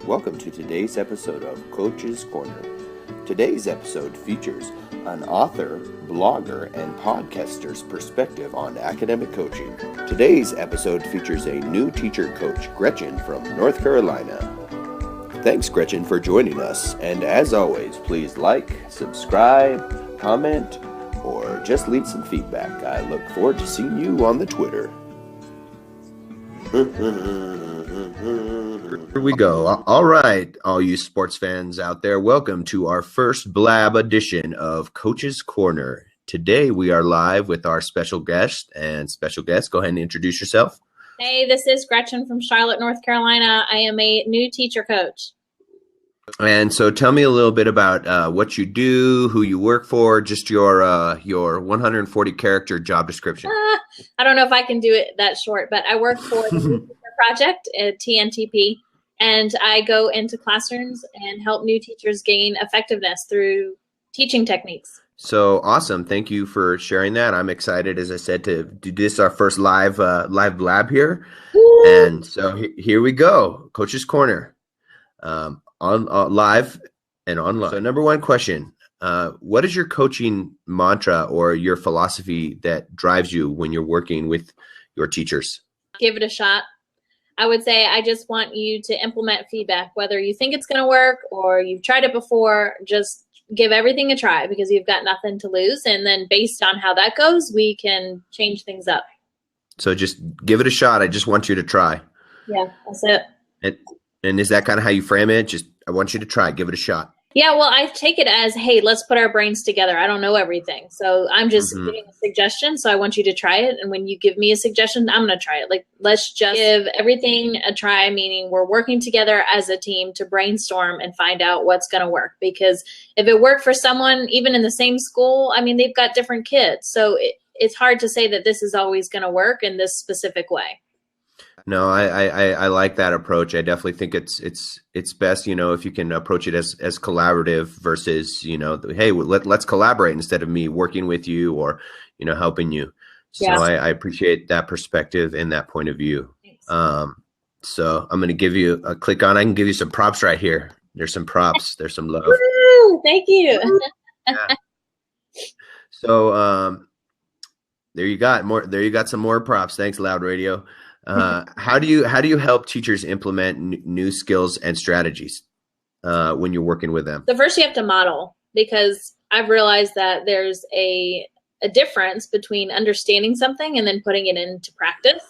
Welcome to today's episode of Coach's Corner. Today's episode features an author, blogger, and podcaster's perspective on academic coaching. Today's episode features a new teacher coach, Gretchen from North Carolina. Thanks, Gretchen, for joining us. And as always, please like, subscribe, comment, or just leave some feedback. I look forward to seeing you on the Twitter. Here we go. All right, all you sports fans out there, welcome to our first Blab edition of Coach's Corner. Today we are live with our special guest. Go ahead and introduce yourself. Hey, this is Gretchen from Charlotte, North Carolina. I am a new teacher coach. And so tell me a little bit about what you do, who you work for, just your 140 character job description. I don't know if I can do it that short, but I work for the New Teacher Project at TNTP, and I go into classrooms and help new teachers gain effectiveness through teaching techniques. So awesome. Thank you for sharing that. I'm excited, as I said, to do this, our first live Blab here. Woo! And so here we go, Coach's Corner. On live and online. So number one question, what is your coaching mantra or your philosophy that drives you when you're working with your teachers? Give it a shot. I would say I just want you to implement feedback, whether you think it's going to work or you've tried it before. Just give everything a try because you've got nothing to lose. And then based on how that goes, we can change things up. So just give it a shot. I just want you to try. Yeah, that's it. And is that kind of how you frame it? Just, I want you to try, give it a shot. Yeah, well, I take it as, hey, let's put our brains together. I don't know everything. So I'm just giving a suggestion. So I want you to try it. And when you give me a suggestion, I'm going to try it. Like, let's just give everything a try, meaning we're working together as a team to brainstorm and find out what's going to work. Because if it worked for someone, even in the same school, I mean, they've got different kids. So it's hard to say that this is always going to work in this specific way. No, I like that approach. I definitely think it's best, if you can approach it as collaborative versus, hey, let's collaborate instead of me working with you or, helping you. So yeah. I appreciate that perspective and that point of view. So I'm going to give you a click on. I can give you some props right here. There's some props. There's some love. Woo, thank you. Yeah. So there you got some more props. Thanks, Loud Radio. How do you help teachers implement new skills and strategies when you're working with them? So first you have to model, because I've realized that there's a difference between understanding something and then putting it into practice.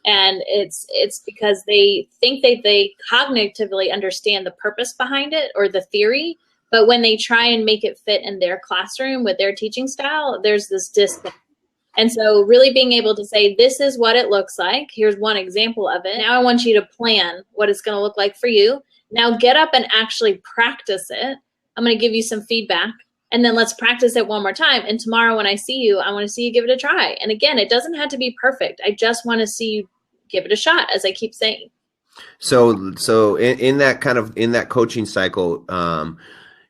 And it's because they think they cognitively understand the purpose behind it or the theory, but when they try and make it fit in their classroom with their teaching style, there's this disconnect. And so really being able to say, this is what it looks like. Here's one example of it. Now I want you to plan what it's going to look like for you. Now get up and actually practice it. I'm going to give you some feedback, and then let's practice it one more time. And tomorrow when I see you, I want to see you give it a try. And again, it doesn't have to be perfect. I just want to see you give it a shot, as I keep saying. So in that coaching cycle,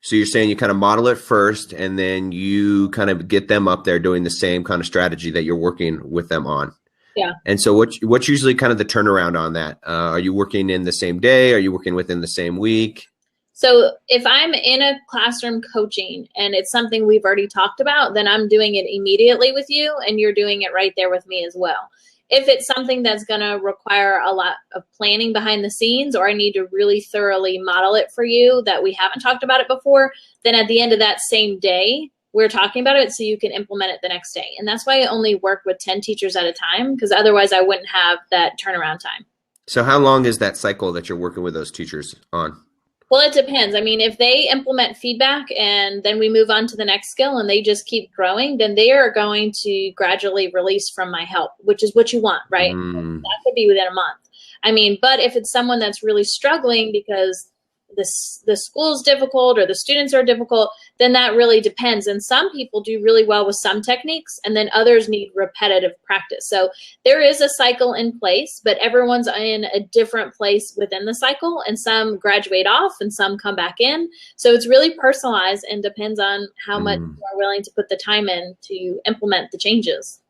so you're saying you kind of model it first, and then you kind of get them up there doing the same kind of strategy that you're working with them on. Yeah. And so what's usually kind of the turnaround on that? Are you working in the same day? Are you working within the same week? So if I'm in a classroom coaching and it's something we've already talked about, then I'm doing it immediately with you, and you're doing it right there with me as well. If it's something that's going to require a lot of planning behind the scenes, or I need to really thoroughly model it for you that we haven't talked about it before, then at the end of that same day, we're talking about it so you can implement it the next day. And that's why I only work with 10 teachers at a time, because otherwise I wouldn't have that turnaround time. So how long is that cycle that you're working with those teachers on? Well, it depends. I mean, if they implement feedback and then we move on to the next skill and they just keep growing, then they are going to gradually release from my help, which is what you want, right? That could be within a month. I mean, but if it's someone that's really struggling because the school's difficult or the students are difficult, then that really depends. And some people do really well with some techniques, and then others need repetitive practice. So there is a cycle in place, but everyone's in a different place within the cycle, and some graduate off and some come back in. So it's really personalized and depends on how much you are willing to put the time in to implement the changes.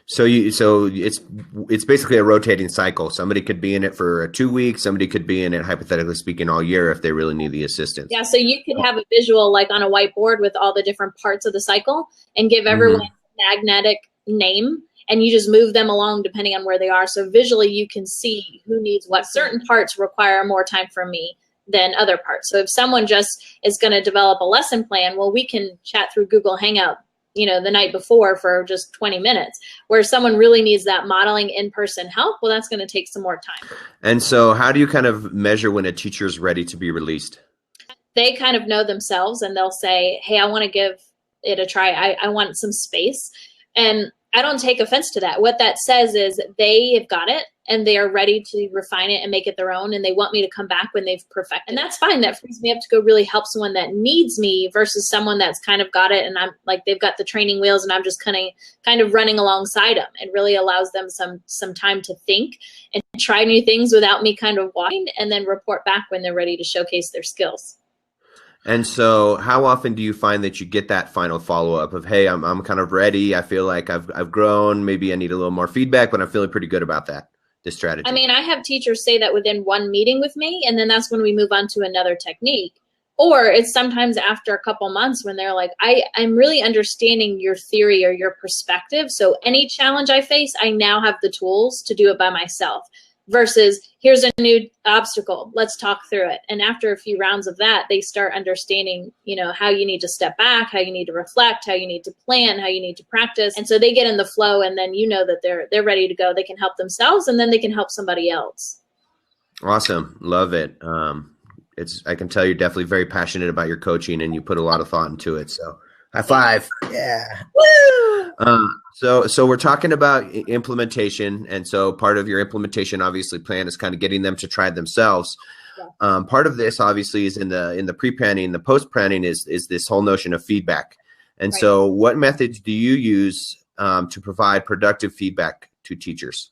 So it's basically a rotating cycle. Somebody could be in it for 2 weeks. Somebody could be in it, hypothetically speaking, all year if they really need the assistance. Yeah, so you could have a visual like on a whiteboard with all the different parts of the cycle and give everyone a magnetic name, and you just move them along depending on where they are. So visually you can see who needs what. Certain parts require more time from me than other parts. So if someone just is going to develop a lesson plan, well, we can chat through Google Hangout, the night before for just 20 minutes. Where someone really needs that modeling in-person help, well, that's going to take some more time. And so how do you kind of measure when a teacher is ready to be released? They kind of know themselves, and they'll say, hey, I want to give it a try. I want some space. And I don't take offense to that. What that says is they have got it and they are ready to refine it and make it their own. And they want me to come back when they've perfected. And that's fine. That frees me up to go really help someone that needs me versus someone that's kind of got it. And I'm like, they've got the training wheels and I'm just kind of running alongside them. It really allows them some time to think and try new things without me kind of watching, and then report back when they're ready to showcase their skills. And so how often do you find that you get that final follow-up of, hey, I'm kind of ready. I feel like I've grown. Maybe I need a little more feedback, but I'm feeling pretty good about this strategy. I mean, I have teachers say that within one meeting with me, and then that's when we move on to another technique. Or it's sometimes after a couple months when they're like, I'm really understanding your theory or your perspective. So any challenge I face, I now have the tools to do it by myself. Versus here's a new obstacle, let's talk through it. And after a few rounds of that, they start understanding, how you need to step back, how you need to reflect, how you need to plan, how you need to practice. And so they get in the flow, and then that they're ready to go. They can help themselves, and then they can help somebody else. Awesome. Love it. I can tell you're definitely very passionate about your coaching, and you put a lot of thought into it. So high five. Yeah. Woo! So we're talking about implementation. And so part of your implementation, obviously, plan is kind of getting them to try it themselves. Yeah. Part of this obviously is in the pre-planning. The post-planning is this whole notion of feedback. And right. So what methods do you use to provide productive feedback to teachers?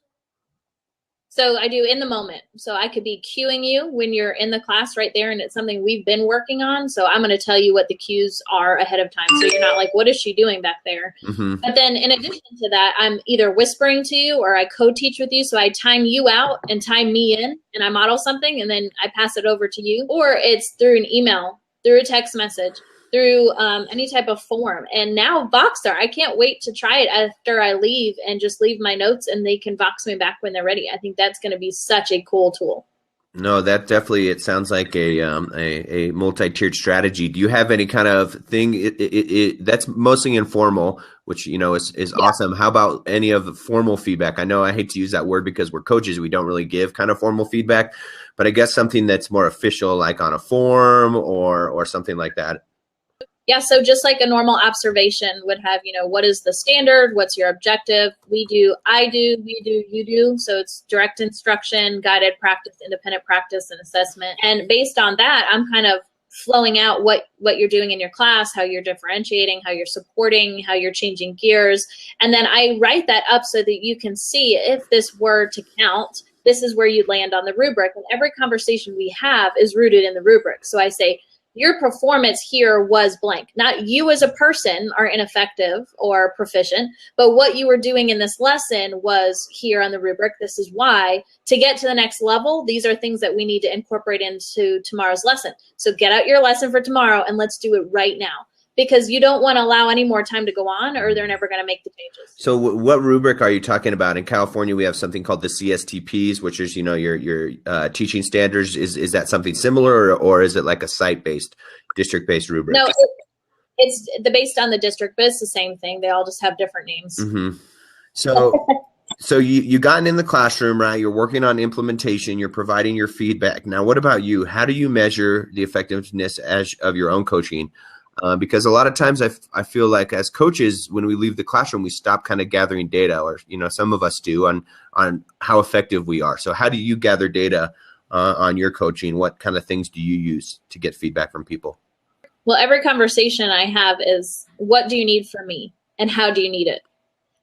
So I do in the moment. So I could be cueing you when you're in the class right there, and it's something we've been working on. So I'm going to tell you what the cues are ahead of time. So you're not like, what is she doing back there? Mm-hmm. But then in addition to that, I'm either whispering to you or I co-teach with you. So I time you out and time me in, and I model something, and then I pass it over to you. Or it's through an email, through a text message, through any type of form. And now Voxer, I can't wait to try it after I leave and just leave my notes, and they can Vox me back when they're ready. I think that's going to be such a cool tool. No, that definitely, it sounds like a multi-tiered strategy. Do you have any kind of thing that's mostly informal, which, is awesome. How about any of the formal feedback? I know I hate to use that word because we're coaches. We don't really give kind of formal feedback, but I guess something that's more official, like on a form or something like that. Yeah, so just like a normal observation would have, what is the standard? What's your objective? We do, I do, we do, you do. So it's direct instruction, guided practice, independent practice, and assessment. And based on that, I'm kind of flowing out what you're doing in your class, how you're differentiating, how you're supporting, how you're changing gears. And then I write that up so that you can see if this were to count, this is where you'd land on the rubric. And every conversation we have is rooted in the rubric. So I say, your performance here was blank. Not you as a person are ineffective or proficient, but what you were doing in this lesson was here on the rubric. This is why. To get to the next level, these are things that we need to incorporate into tomorrow's lesson. So get out your lesson for tomorrow and let's do it right now. Because you don't want to allow any more time to go on, or they're never going to make the changes. So what rubric are you talking about? In California, we have something called the CSTPs, which is, your teaching standards. Is that something similar, or is it like a site-based, district-based rubric? No, it's based on the district, but it's the same thing. They all just have different names. Mm-hmm. So you gotten in the classroom, right? You're working on implementation. You're providing your feedback. Now, what about you? How do you measure the effectiveness of your own coaching? Because a lot of times I feel like as coaches, when we leave the classroom, we stop kind of gathering data, or, some of us do on how effective we are. So how do you gather data on your coaching? What kind of things do you use to get feedback from people? Well, every conversation I have is, what do you need from me and how do you need it?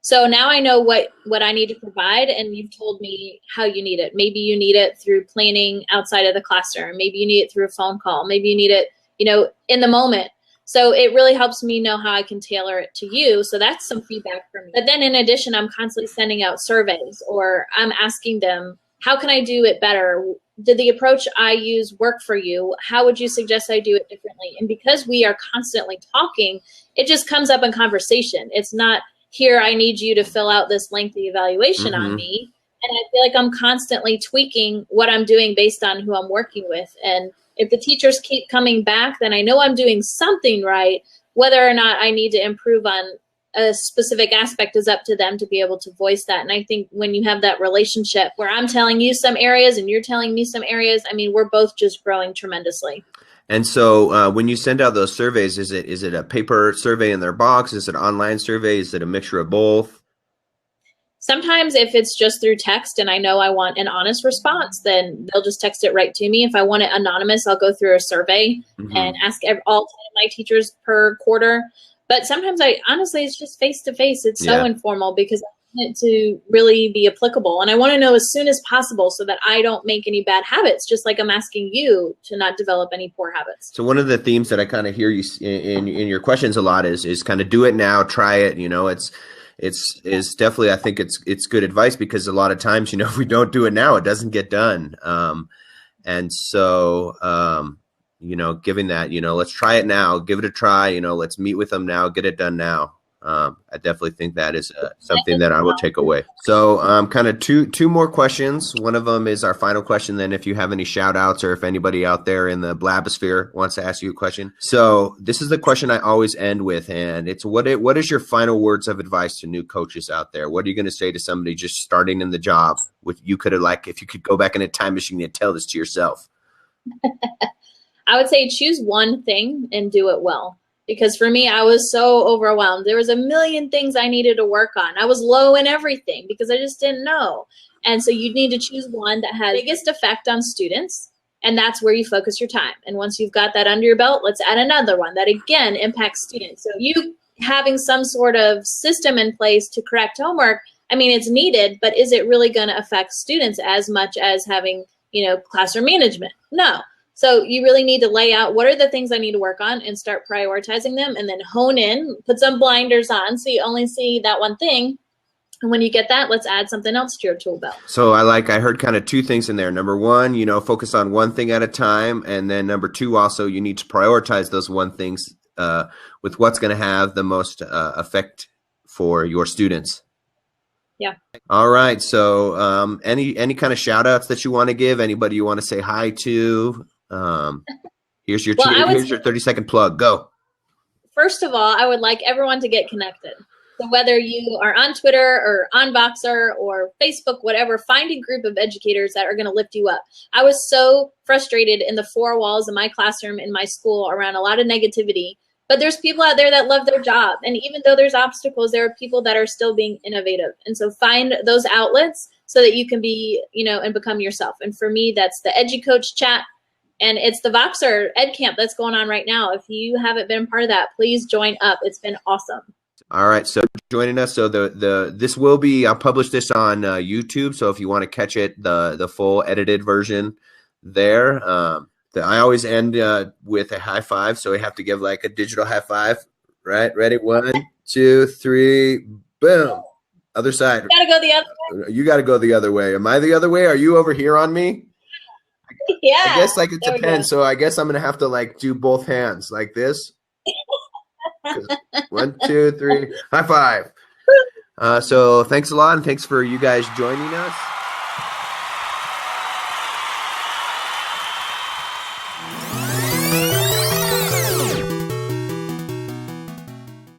So now I know what I need to provide, and you've told me how you need it. Maybe you need it through planning outside of the classroom. Maybe you need it through a phone call. Maybe you need it, in the moment. So it really helps me know how I can tailor it to you. So that's some feedback for me. But then in addition, I'm constantly sending out surveys, or I'm asking them, how can I do it better? Did the approach I use work for you? How would you suggest I do it differently? And because we are constantly talking, it just comes up in conversation. It's not, here, I need you to fill out this lengthy evaluation on me. And I feel like I'm constantly tweaking what I'm doing based on who I'm working with. And if the teachers keep coming back, then I know I'm doing something right. Whether or not I need to improve on a specific aspect is up to them to be able to voice that. And I think when you have that relationship where I'm telling you some areas and you're telling me some areas, I mean, we're both just growing tremendously. And so when you send out those surveys, is it a paper survey in their box? Is it an online survey? Is it a mixture of both? Sometimes if it's just through text and I know I want an honest response, then they'll just text it right to me. If I want it anonymous, I'll go through a survey and ask all 10 of my teachers per quarter. But sometimes honestly, it's just face-to-face. It's so informal because I want it to really be applicable. And I want to know as soon as possible so that I don't make any bad habits, just like I'm asking you to not develop any poor habits. So one of the themes that I kind of hear you in your questions a lot is kind of do it now, try it. It's definitely, I think it's good advice, because a lot of times, if we don't do it now, it doesn't get done. And so, giving that, let's try it now, give it a try, let's meet with them now, get it done now. I definitely think that is something that I will take away. So kind of two more questions. One of them is our final question. Then if you have any shout outs, or if anybody out there in the blabosphere wants to ask you a question. So this is the question I always end with, and it's what is your final words of advice to new coaches out there? What are you going to say to somebody just starting in the job? If you could go back in a time machine and tell this to yourself. I would say choose one thing and do it well. Because for me, I was so overwhelmed. There was a million things I needed to work on. I was low in everything because I just didn't know. And so you need to choose one that has the biggest effect on students, and that's where you focus your time. And once you've got that under your belt, let's add another one that again impacts students. So you having some sort of system in place to correct homework, I mean, it's needed, but is it really going to affect students as much as having, classroom management? No. So you really need to lay out what are the things I need to work on and start prioritizing them, and then hone in, put some blinders on so you only see that one thing. And when you get that, let's add something else to your tool belt. So I heard kind of two things in there. Number one, focus on one thing at a time. And then number two, also, you need to prioritize those one things with what's going to have the most effect for your students. Yeah. All right. So any kind of shout outs that you want to give? Anybody you want to say hi to? Here's your 30-second plug. Go. First of all, I would like everyone to get connected. So whether you are on Twitter or on Voxer or Facebook, whatever, find a group of educators that are going to lift you up. I was so frustrated in the four walls of my classroom in my school around a lot of negativity, but there's people out there that love their job. And even though there's obstacles, there are people that are still being innovative. And so find those outlets so that you can be, and become yourself. And for me, that's the educoach chat. And it's the Voxer Ed Camp that's going on right now. If you haven't been part of that, please join up. It's been awesome. All right. So joining us. So this will be, I'll publish this on YouTube. So if you want to catch it, the full edited version there, I always end with a high five. So we have to give like a digital high five, right? Ready? 1, 2, 3, boom. Other side. You gotta go the other way. You got to go the other way. Am I the other way? Are you over here on me? Yeah. I guess it depends. So I guess I'm going to have to do both hands like this. 1, 2, 3, high five. So thanks a lot. And thanks for you guys joining us.